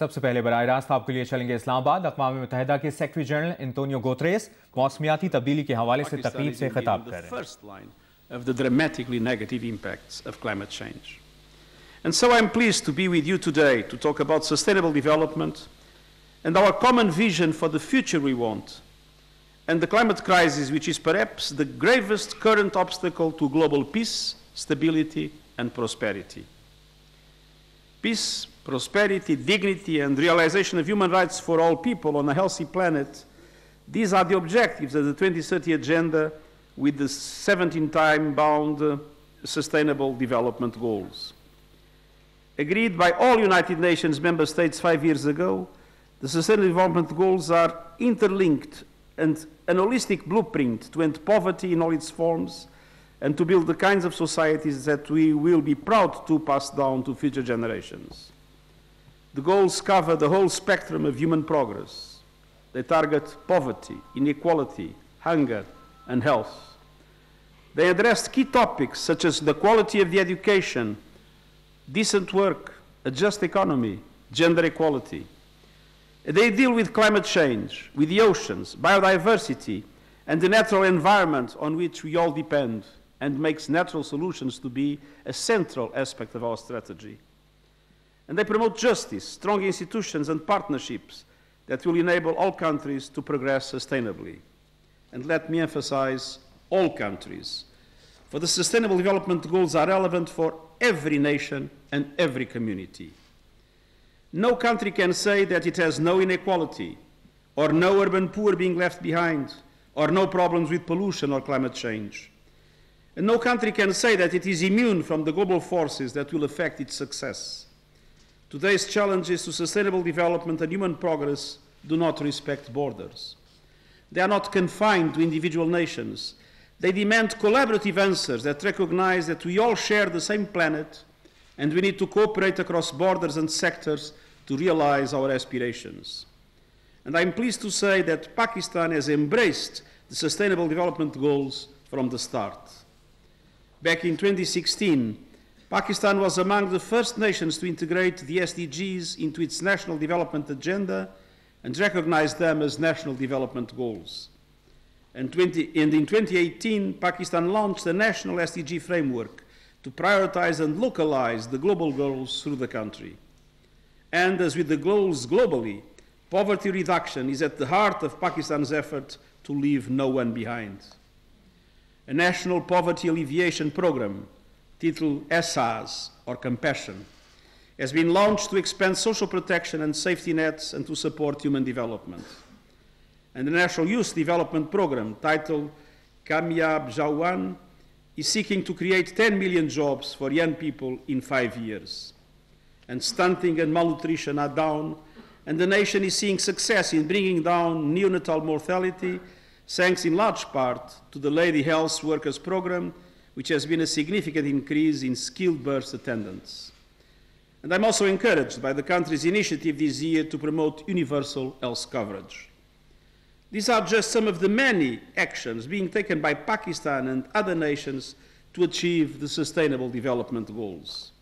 सबसे पहले बराह रास्त आपके लिए चलेंगे इस्लामाबाद। अक़वाम मुत्तहिदा के सेक्रेटरी जनरल एंटोनियो गुतेरेस मौसमियाती तब्दीली के हवाले से तकरीब से खिताब कर रहे हैं। Of the dramatically negative impacts of climate change. And so I'm pleased to be with you today to talk about sustainable development and our common vision for the future we want, and the climate crisis, which is perhaps the gravest current obstacle to global peace, stability, and prosperity. Peace, prosperity, dignity, and realization of human rights for all people on a healthy planet, these are the objectives of the 2030 Agenda with the 17 time-bound Sustainable Development Goals. Agreed by all United Nations member states 5 years ago, the Sustainable Development Goals are interlinked and an holistic blueprint to end poverty in all its forms and to build the kinds of societies that we will be proud to pass down to future generations. The goals cover the whole spectrum of human progress. They target poverty, inequality, hunger, and health. They addressed key topics such as the quality of the education, decent work, a just economy, gender equality. They deal with climate change, with the oceans, biodiversity, and the natural environment on which we all depend, and makes natural solutions to be a central aspect of our strategy. And they promote justice, strong institutions, and partnerships that will enable all countries to progress sustainably. And let me emphasize all countries, for the Sustainable Development Goals are relevant for every nation and every community. No country can say that it has no inequality, or no urban poor being left behind, or no problems with pollution or climate change. And no country can say that it is immune from the global forces that will affect its success. Today's challenges to sustainable development and human progress do not respect borders. They are not confined to individual nations. They demand collaborative answers that recognize that we all share the same planet and we need to cooperate across borders and sectors to realize our aspirations. And I'm pleased to say that Pakistan has embraced the Sustainable Development Goals from the start. Back in 2016, Pakistan was among the first nations to integrate the SDGs into its National Development Agenda and recognize them as National Development Goals. And in 2018, Pakistan launched a national SDG framework to prioritize and localize the global goals through the country. And as with the goals globally, poverty reduction is at the heart of Pakistan's effort to leave no one behind. A national poverty alleviation program, titled ESAS, or Compassion, has been launched to expand social protection and safety nets and to support human development. And the National Youth Development Program, titled Kamyab Jawan, is seeking to create 10 million jobs for young people in 5 years. And stunting and malnutrition are down, and the nation is seeing success in bringing down neonatal mortality, thanks in large part to the Lady Health Workers Program, which has been a significant increase in skilled birth attendance. And I'm also encouraged by the country's initiative this year to promote universal health coverage. These are just some of the many actions being taken by Pakistan and other nations to achieve the Sustainable Development Goals.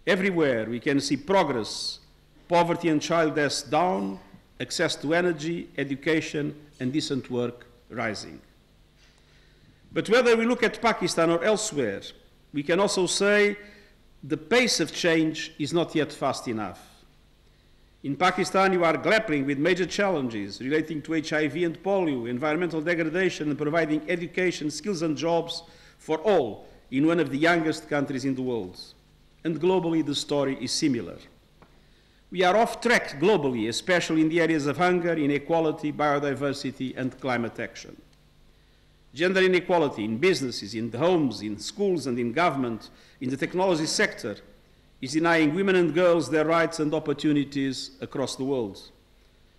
Everywhere we can see progress, poverty and child deaths down, access to energy, education, and decent work rising. But whether we look at Pakistan or elsewhere, we can also say the pace of change is not yet fast enough. In Pakistan, you are grappling with major challenges relating to HIV and polio, environmental degradation, and providing education, skills, and jobs for all in one of the youngest countries in the world. And globally, the story is similar. We are off track globally, especially in the areas of hunger, inequality, biodiversity, and climate action. Gender inequality in businesses, in homes, in schools, and in government, in the technology sector, is denying women and girls their rights and opportunities across the world.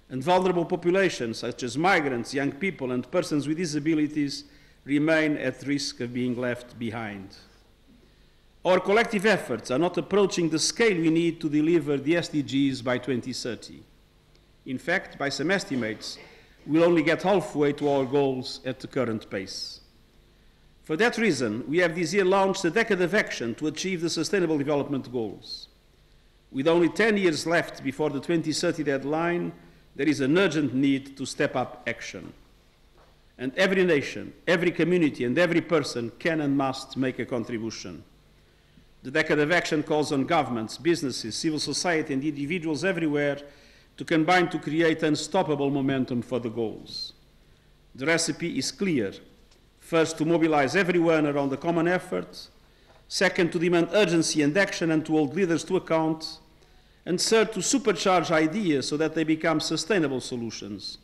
And vulnerable populations, such as migrants, young people, and persons with disabilities, remain at risk of being left behind. Our collective efforts are not approaching the scale we need to deliver the SDGs by 2030. In fact, by some estimates, we'll only get halfway to our goals at the current pace. For that reason, we have this year launched a decade of action to achieve the Sustainable Development Goals. With only 10 years left before the 2030 deadline, there is an urgent need to step up action. And every nation, every community, and every person can and must make a contribution. The Decade of Action calls on governments, businesses, civil society, and individuals everywhere to combine to create unstoppable momentum for the goals. The recipe is clear. First, to mobilize everyone around a common effort. Second, to demand urgency and action and to hold leaders to account. And third, to supercharge ideas so that they become sustainable solutions.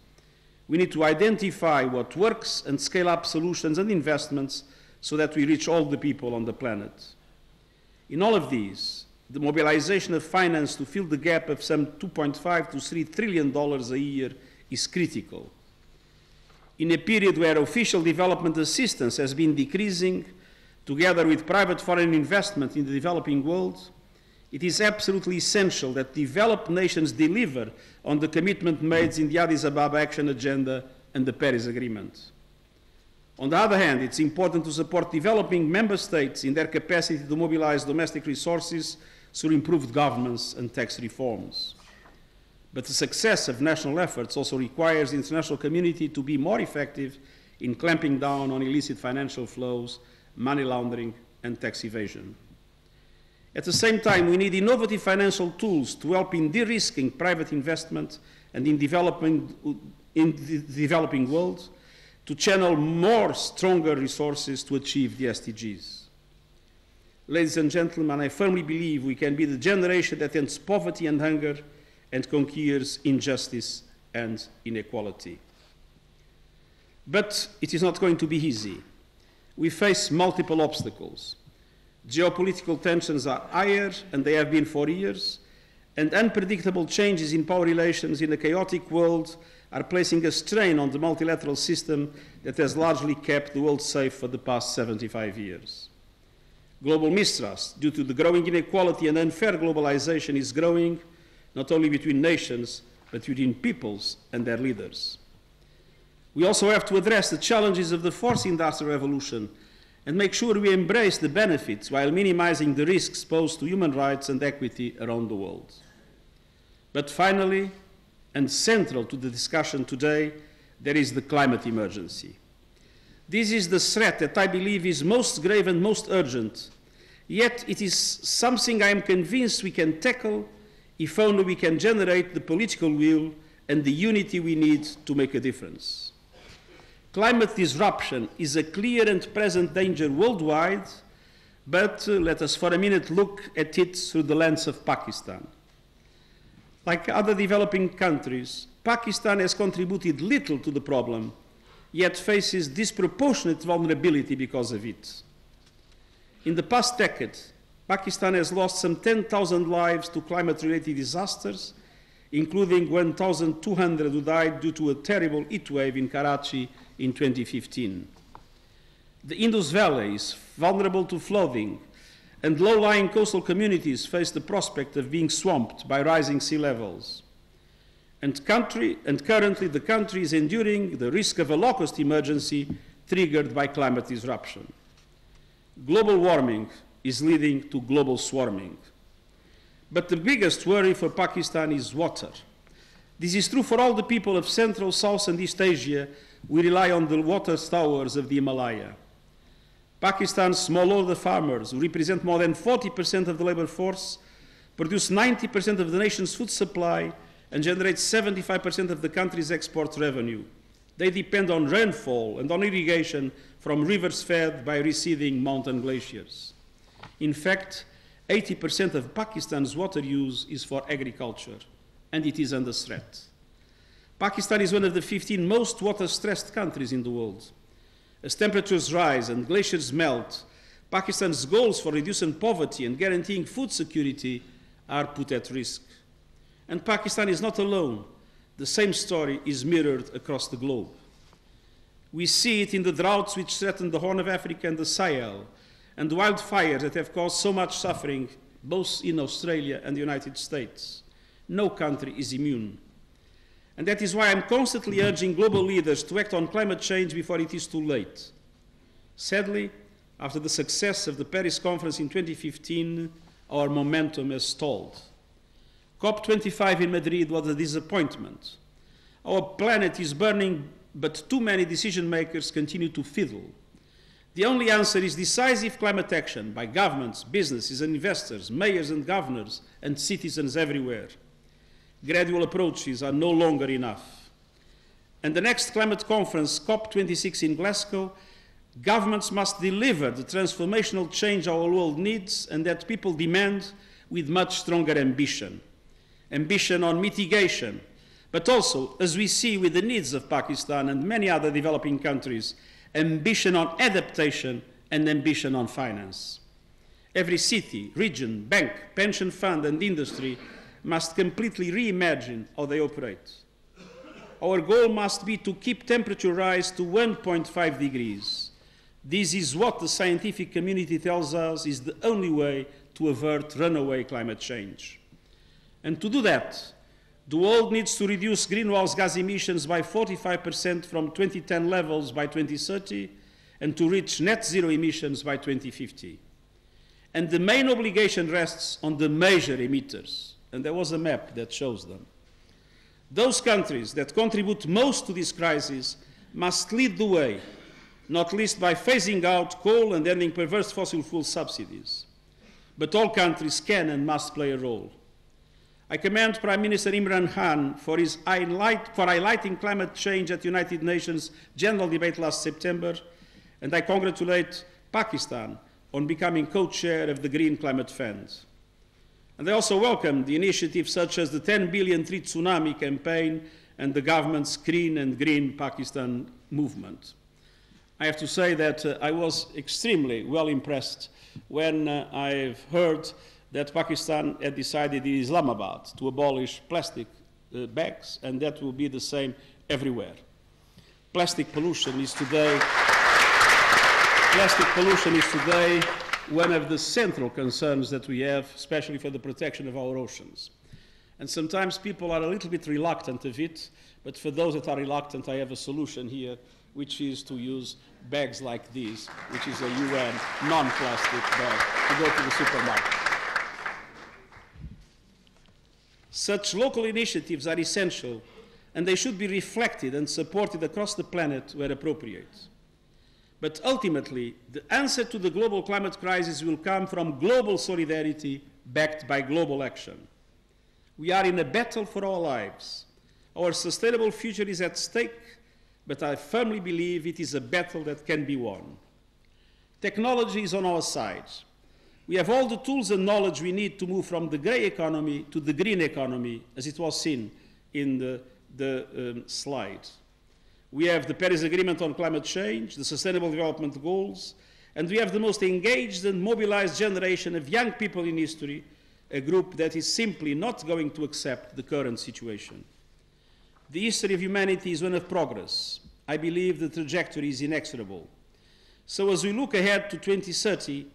We need to identify what works and scale up solutions and investments so that we reach all the people on the planet. In all of these, the mobilization of finance to fill the gap of some $2.5 to $3 trillion a year is critical. In a period where official development assistance has been decreasing, together with private foreign investment in the developing world, it is absolutely essential that developed nations deliver on the commitment made in the Addis Ababa Action Agenda and the Paris Agreement. On the other hand, it's important to support developing member states in their capacity to mobilize domestic resources through improved governance and tax reforms. But the success of national efforts also requires the international community to be more effective in clamping down on illicit financial flows, money laundering, and tax evasion. At the same time, we need innovative financial tools to help in de-risking private investment and in the developing world to channel more stronger resources to achieve the SDGs. Ladies and gentlemen, I firmly believe we can be the generation that ends poverty and hunger and conquers injustice and inequality. But it is not going to be easy. We face multiple obstacles. Geopolitical tensions are higher, and they have been for years, and unpredictable changes in power relations in a chaotic world are placing a strain on the multilateral system that has largely kept the world safe for the past 75 years. Global mistrust, due to the growing inequality and unfair globalization, is growing, not only between nations, but between peoples and their leaders. We also have to address the challenges of the fourth industrial revolution and make sure we embrace the benefits while minimizing the risks posed to human rights and equity around the world. But finally, and central to the discussion today, there is the climate emergency. This is the threat that I believe is most grave and most urgent, yet it is something I am convinced we can tackle if only we can generate the political will and the unity we need to make a difference. Climate disruption is a clear and present danger worldwide, but let us for a minute look at it through the lens of Pakistan. Like other developing countries, Pakistan has contributed little to the problem, yet faces disproportionate vulnerability because of it. In the past decade, Pakistan has lost some 10,000 lives to climate-related disasters, including 1,200 who died due to a terrible heat wave in Karachi in 2015. The Indus Valley is vulnerable to flooding, and low-lying coastal communities face the prospect of being swamped by rising sea levels. And currently the country is enduring the risk of a locust emergency triggered by climate disruption. Global warming is leading to global swarming. But the biggest worry for Pakistan is water. This is true for all the people of Central, South, and East Asia. We rely on the water towers of the Himalaya. Pakistan's smallholder farmers, who represent more than 40% of the labor force, produce 90% of the nation's food supply and generate 75% of the country's export revenue. They depend on rainfall and on irrigation from rivers fed by receding mountain glaciers. In fact, 80% of Pakistan's water use is for agriculture, and it is under threat. Pakistan is one of the 15 most water-stressed countries in the world. As temperatures rise and glaciers melt, Pakistan's goals for reducing poverty and guaranteeing food security are put at risk. And Pakistan is not alone. The same story is mirrored across the globe. We see it in the droughts which threaten the Horn of Africa and the Sahel, and the wildfires that have caused so much suffering both in Australia and the United States. No country is immune. And that is why I'm constantly urging global leaders to act on climate change before it is too late. Sadly, after the success of the Paris conference in 2015, our momentum has stalled. COP25 in Madrid was a disappointment. Our planet is burning, but too many decision makers continue to fiddle. The only answer is decisive climate action by governments, businesses and investors, mayors and governors, and citizens everywhere. Gradual approaches are no longer enough. And the next climate conference, COP26 in Glasgow, governments must deliver the transformational change our world needs and that people demand with much stronger ambition. Ambition on mitigation, but also, as we see with the needs of Pakistan and many other developing countries, ambition on adaptation and ambition on finance. Every city, region, bank, pension fund and industry must completely reimagine how they operate. Our goal must be to keep temperature rise to 1.5 degrees. This is what the scientific community tells us is the only way to avert runaway climate change. And to do that, the world needs to reduce greenhouse gas emissions by 45% from 2010 levels by 2030 and to reach net zero emissions by 2050. And the main obligation rests on the major emitters. And there was a map that shows them. Those countries that contribute most to this crisis must lead the way, not least by phasing out coal and ending perverse fossil fuel subsidies. But all countries can and must play a role. I commend Prime Minister Imran Khan for highlighting climate change at the United Nations General Debate last September, and I congratulate Pakistan on becoming co-chair of the Green Climate Fund. And I also welcome the initiatives such as the 10 billion Treat Tsunami campaign and the government's Clean and Green Pakistan movement. I have to say that I was extremely well impressed when I've heard that Pakistan had decided in Islamabad to abolish plastic bags, and that will be the same everywhere. Plastic pollution is today one of the central concerns that we have, especially for the protection of our oceans. And sometimes people are a little bit reluctant of it, but for those that are reluctant, I have a solution here, which is to use bags like these, which is a UN non-plastic bag, to go to the supermarket. Such local initiatives are essential, and they should be reflected and supported across the planet where appropriate. But ultimately, the answer to the global climate crisis will come from global solidarity backed by global action. We are in a battle for our lives. Our sustainable future is at stake, but I firmly believe it is a battle that can be won. Technology is on our side. We have all the tools and knowledge we need to move from the grey economy to the green economy, as it was seen in the slide. We have the Paris Agreement on climate change, the Sustainable Development Goals, and we have the most engaged and mobilized generation of young people in history, a group that is simply not going to accept the current situation. The history of humanity is one of progress. I believe the trajectory is inexorable. So as we look ahead to 2030,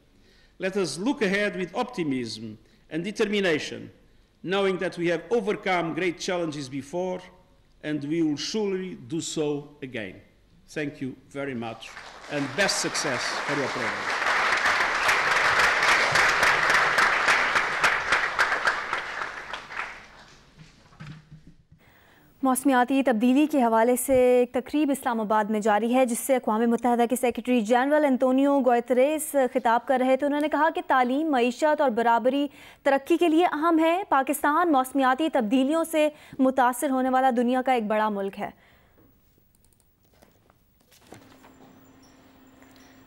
let us look ahead with optimism and determination, knowing that we have overcome great challenges before, and we will surely do so again. Thank you very much, and best success for your program. मौसमियाती तब्दीली के हवाले से एक तकरीब इस्लामाबाद में जारी है, जिससे अक़वाम मुत्तहिदा के सेक्रेटरी जनरल एंटोनियो गुतेरेस खिताब कर रहे थे। उन्होंने कहा कि तालीम, मईशत और बराबरी तरक्की के लिए अहम है। पाकिस्तान मौसमियाती तब्दीलियों से मुतासर होने वाला दुनिया का एक बड़ा मुल्क है।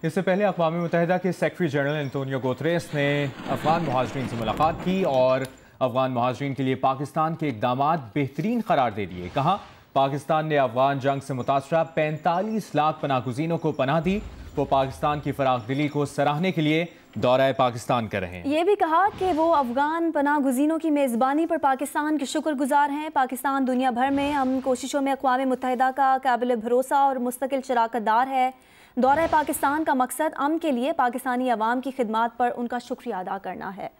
इससे पहले अक़वाम मुत्तहिदा के सेक्रेटरी जनरल एंटोनियो गुतेरेस ने अफ़गान मुहाजिरीन से मुलाकात की और अफ़गान मुहाजिरीन के लिए पाकिस्तान के इक़दामात बेहतरीन करार दे दिए। कहा, पाकिस्तान ने अफ़गान जंग से मुतासरा 45 लाख पनाहगुज़ीनों को पनाह दी। वो पाकिस्तान की फ़राख़दिली को सराहने के लिए दौरा पाकिस्तान कर रहे हैं। ये भी कहा कि वो अफ़गान पनाहगुज़ीनों की मेज़बानी पर पाकिस्तान के शुक्रगुजार हैं। पाकिस्तान दुनिया भर में हम कोशिशों में अक़वाम मुत्तहिदा का काबिल भरोसा और मुस्तकिल शराकतदार है। दौरा पाकिस्तान का मकसद अमन के लिए पाकिस्तानी अवाम की खिदमत पर उनका शुक्रिया अदा करना है।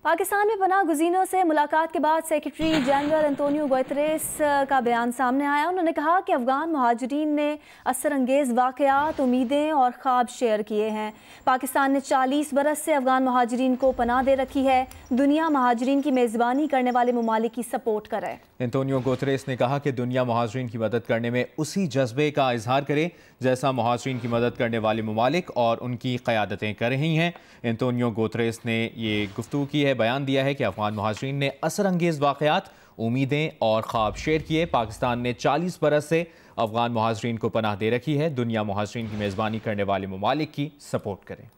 पाकिस्तान में पनाह गुज़ीनों से मुलाकात के बाद सेक्रेटरी जनरल एंटोनियो गुतेरेस का बयान सामने आया। उन्होंने कहा कि अफगान महाजरीन ने असरअंगेज़ वाक़यात, उम्मीदें और ख्वाब शेयर किए हैं। पाकिस्तान ने 40 बरस से अफगान महाजरीन को पनाह दे रखी है। दुनिया महाजरीन की मेज़बानी करने वाले ममालिक की सपोर्ट करे। एंटोनियो गुतेरेस ने कहा कि दुनिया महाजरीन की मदद करने में उसी जज्बे का इजहार करे जैसा महाजरीन की मदद करने वाले ममालिक और उनकी क़यादतें कर रही हैं। एंटोनियो गुतेरेस ने ये गुफ्तगू की है, बयान दिया है कि अफगान महाजरीन ने असरअंगेज़ वाक़यात, उम्मीदें और ख्वाब शेयर किए। पाकिस्तान ने 40 बरस से अफगान महाजरीन को पनाह दे रखी है। दुनिया महाजरीन की मेज़बानी करने वाले ममालिक की सपोर्ट करें।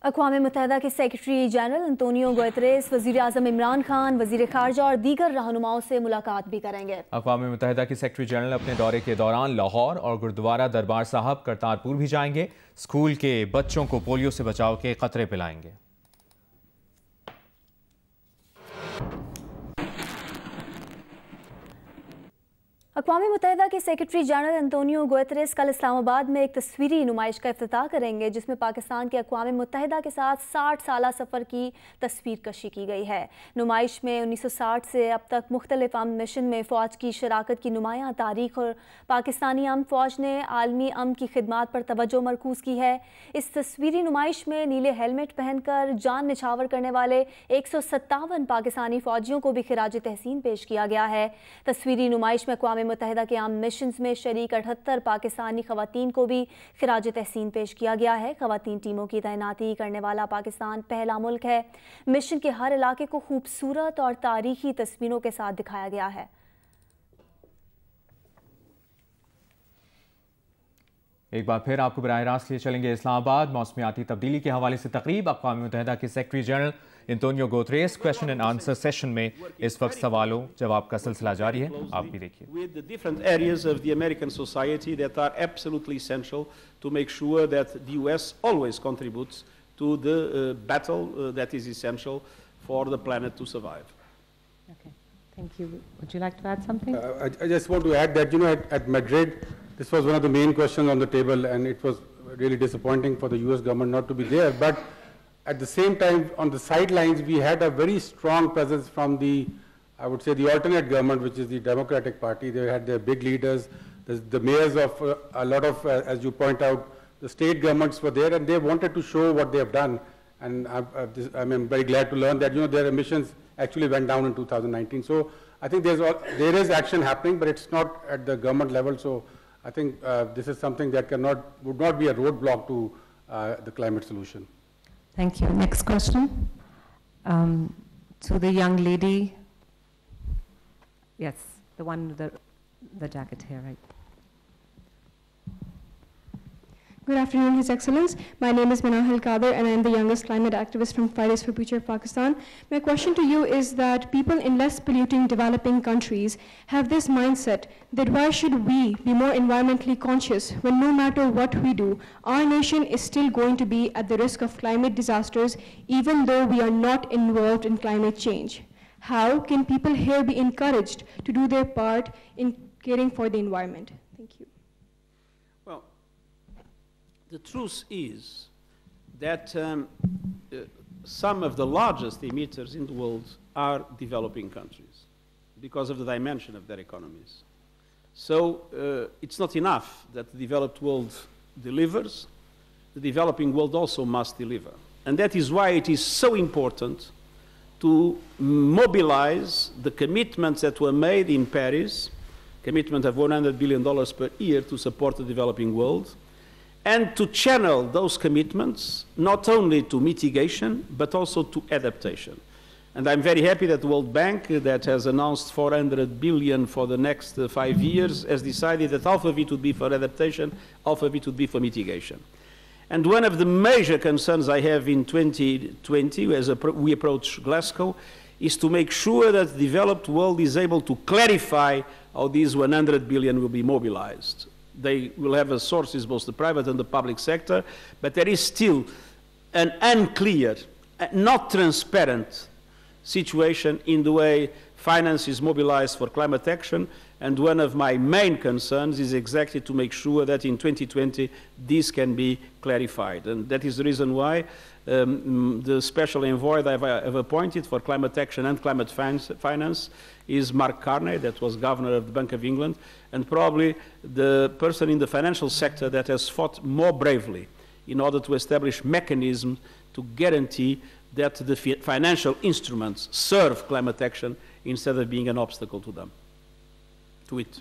अक़वाम मुत्तहिदा के सेक्रेटरी जनरल एंटोनियो गुतेरेस वज़ीर आज़म इमरान खान, वज़ीर ख़ारजा और दीगर रहनुमाओं से मुलाकात भी करेंगे। अक़वाम मुत्तहिदा के सेक्रेटरी जनरल अपने दौरे के दौरान लाहौर और गुरुद्वारा दरबार साहब करतारपुर भी जाएंगे। स्कूल के बच्चों को पोलियो से बचाव के क़तरे पिलाएंगे। अक़वाम मुत्तहिदा के सेक्रेटरी जनरल एंटोनियो गुतेरेस कल इस्लामाबाद में एक तस्वीरी नुमाइश का इफ्तिताह करेंगे, जिसमें पाकिस्तान के अक़वाम मुत्तहिदा के साथ 60 साला सफ़र की तस्वीर कशी की गई है। नुमाइश में 1960 से अब तक मुख्तलिफ अमन मिशन में फ़ौज की शराकत की नुमायाँ तारीख और पाकिस्तानी अमन फ़ौज ने आलमी अमन की खिदमात पर तवज्जो मरकूज़ की है। इस तस्वीरी नुमाइश में नीले हेलमेट पहनकर जान निछावर करने वाले 157 पाकिस्तानी फ़ौजियों को भी खिराज तहसीन पेश किया गया है। तस्वीरी नुमाइश में अक़वाम मुत्तहिदा के आम मिशन में शरीक 78 पाकिस्तानी ख़वातीन को भी खिराज तहसीन पेश किया गया है। ख़वातीन टीमों की तैनाती करने वाला पाकिस्तान पहला मुल्क है। मिशन के हर इलाके को खूबसूरत और तारीखी तस्वीरों के साथ दिखाया गया है। एक बार फिर आपको बराह रास्त लिए चलेंगे इस्लामाबाद। मौसमियाती तब्दीली के हवाले से तकरीब। अक़वाम मुत्तहिदा के secretary general Antonio Guterres question and answer session में इस वक्त सवालों जवाब का सिलसिला जारी है। आप भी देखिए। With the different areas of the American society that are absolutely essential to make sure that the US always contributes to the battle that is essential for the planet to survive. Okay, thank you. Would you like to add something? I just want to add that, at Madrid, this was one of the main questions on the table, and it was really disappointing for the US government not to be there. But at the same time, on the sidelines, we had a very strong presence from the, I would say, the alternate government, which is the Democratic Party. They had their big leaders, the mayors of a lot of, as you point out, the state governments were there, and they wanted to show what they have done. And I'm very glad to learn that, their emissions actually went down in 2019. So I think there is action happening, but it's not at the government level. So I think this is something that would not be a roadblock to the climate solution. Thank you. Next question. To the young lady. Yes, the one with the jacket here, right? Good afternoon, His Excellence. My name is Manahal Kader, and I am the youngest climate activist from Fridays for Future of Pakistan. My question to you is that people in less polluting developing countries have this mindset that why should we be more environmentally conscious when no matter what we do, our nation is still going to be at the risk of climate disasters even though we are not involved in climate change? How can people here be encouraged to do their part in caring for the environment? Thank you. The truth is that some of the largest emitters in the world are developing countries because of the dimension of their economies. So it's not enough that the developed world delivers, the developing world also must deliver. And that is why it is so important to mobilize the commitments that were made in Paris, commitment of $100 billion per year to support the developing world, and to channel those commitments not only to mitigation, but also to adaptation. And I'm very happy that the World Bank, that has announced $400 billion for the next 5 years, has decided that half of it would be for adaptation, half of it would be for mitigation. And one of the major concerns I have in 2020, as we approach Glasgow, is to make sure that the developed world is able to clarify how these $100 billion will be mobilized. They will have sources, both the private and the public sector, but there is still an unclear, not transparent situation in the way finance is mobilized for climate action, and one of my main concerns is exactly to make sure that in 2020 this can be clarified. And that is the reason why the special envoy that I've appointed for climate action and climate finance is Mark Carney, that was governor of the Bank of England, and probably the person in the financial sector that has fought more bravely in order to establish mechanisms to guarantee that the financial instruments serve climate action instead of being an obstacle to them, to it.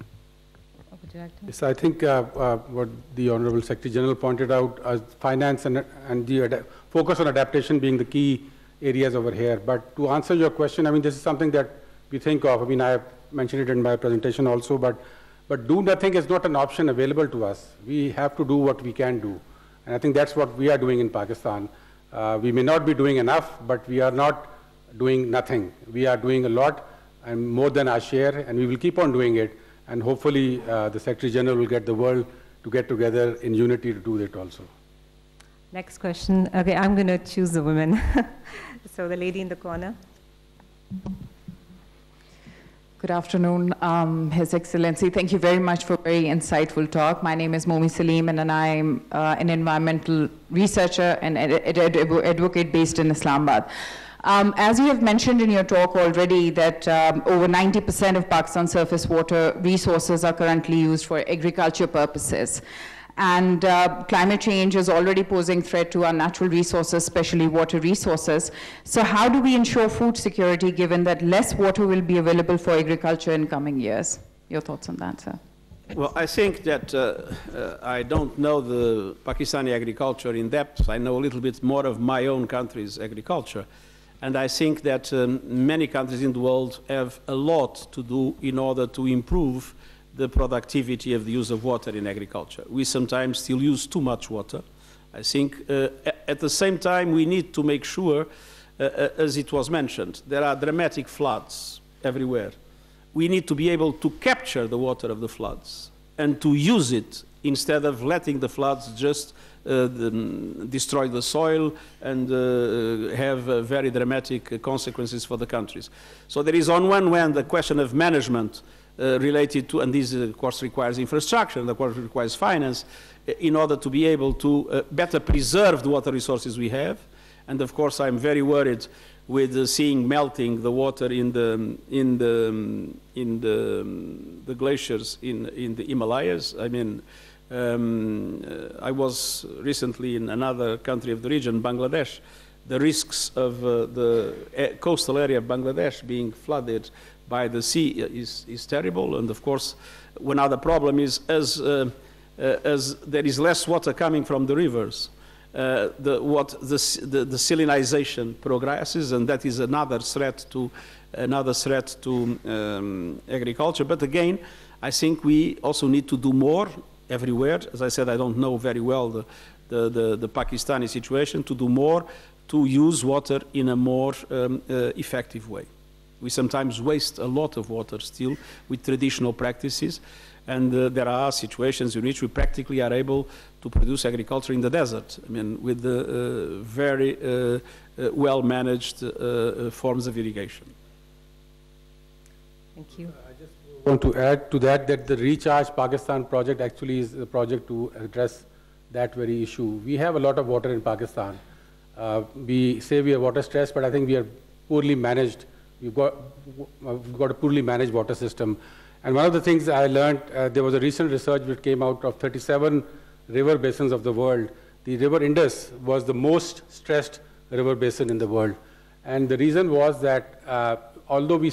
Yes, I think what the Honorable Secretary General pointed out, finance and the focus on adaptation being the key areas over here. But to answer your question, I mean, this is something that we think of. I mean, I mentioned it in my presentation also, but do nothing is not an option available to us. We have to do what we can do. And I think that's what we are doing in Pakistan. We may not be doing enough, but we are not doing nothing. We are doing a lot and more than our share, and we will keep on doing it. And hopefully the Secretary General will get the world to get together in unity to do that also. Next question. Okay, I'm going to choose the women. So the lady in the corner. Good afternoon, His Excellency. Thank you very much for a very insightful talk. My name is Momi Salim, and I'm an environmental researcher and advocate based in Islamabad. As you have mentioned in your talk already, that over 90% of Pakistan's surface water resources are currently used for agriculture purposes. And climate change is already posing threat to our natural resources, especially water resources. So how do we ensure food security given that less water will be available for agriculture in coming years? Your thoughts on that, sir? Well, I think that I don't know the Pakistani agriculture in depth. I know a little bit more of my own country's agriculture. And I think that many countries in the world have a lot to do in order to improve the productivity of the use of water in agriculture. We sometimes still use too much water. I think at the same time we need to make sure, as it was mentioned, there are dramatic floods everywhere. We need to be able to capture the water of the floods and to use it instead of letting the floods just destroy the soil and have very dramatic consequences for the countries. So there is on one hand the question of management related to, and this of course requires infrastructure, and of course requires finance, in order to be able to better preserve the water resources we have. And of course I'm very worried with seeing melting the water in the glaciers in the Himalayas. I mean, I was recently in another country of the region, Bangladesh. The risks of the coastal area of Bangladesh being flooded by the sea is terrible. And of course, one other problem is as there is less water coming from the rivers, the salinization progresses, and that is another threat to agriculture. But again, I think we also need to do more everywhere. As I said, I don't know very well the Pakistani situation, to do more to use water in a more effective way. We sometimes waste a lot of water still with traditional practices, and there are situations in which we practically are able to produce agriculture in the desert. I mean, with the very well-managed forms of irrigation. Thank you. I just want to add to that the Recharge Pakistan project actually is a project to address that very issue. We have a lot of water in Pakistan. We say we are water stressed, but I think we are poorly managed. We've got a poorly managed water system. And one of the things I learned, there was a recent research which came out of 37 river basins of the world. The river Indus was the most stressed river basin in the world. And the reason was that although we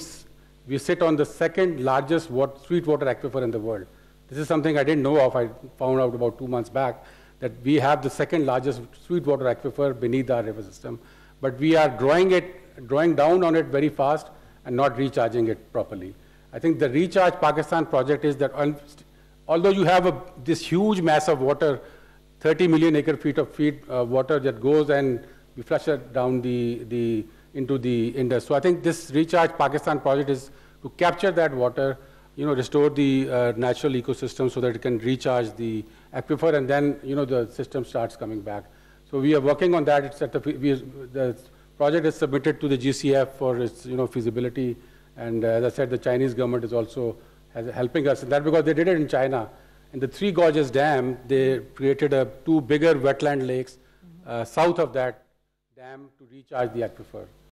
sit on the second largest sweet water aquifer in the world, this is something I didn't know of. I found out about 2 months back that we have the second largest sweet water aquifer beneath our river system. But we are drawing down on it very fast and not recharging it properly. I think the Recharge Pakistan project is that although you have this huge mass of water, 30 million acre feet of water that goes and we flush it down into the Indus. So I think this Recharge Pakistan project is to capture that water, restore the natural ecosystem so that it can recharge the aquifer, and then the system starts coming back. So we are working on that. It's at the project is submitted to the GCF for its feasibility. And as I said, the Chinese government is also helping us in that because they did it in China. In the Three Gorges Dam, they created two bigger wetland lakes south of that dam to recharge the aquifer.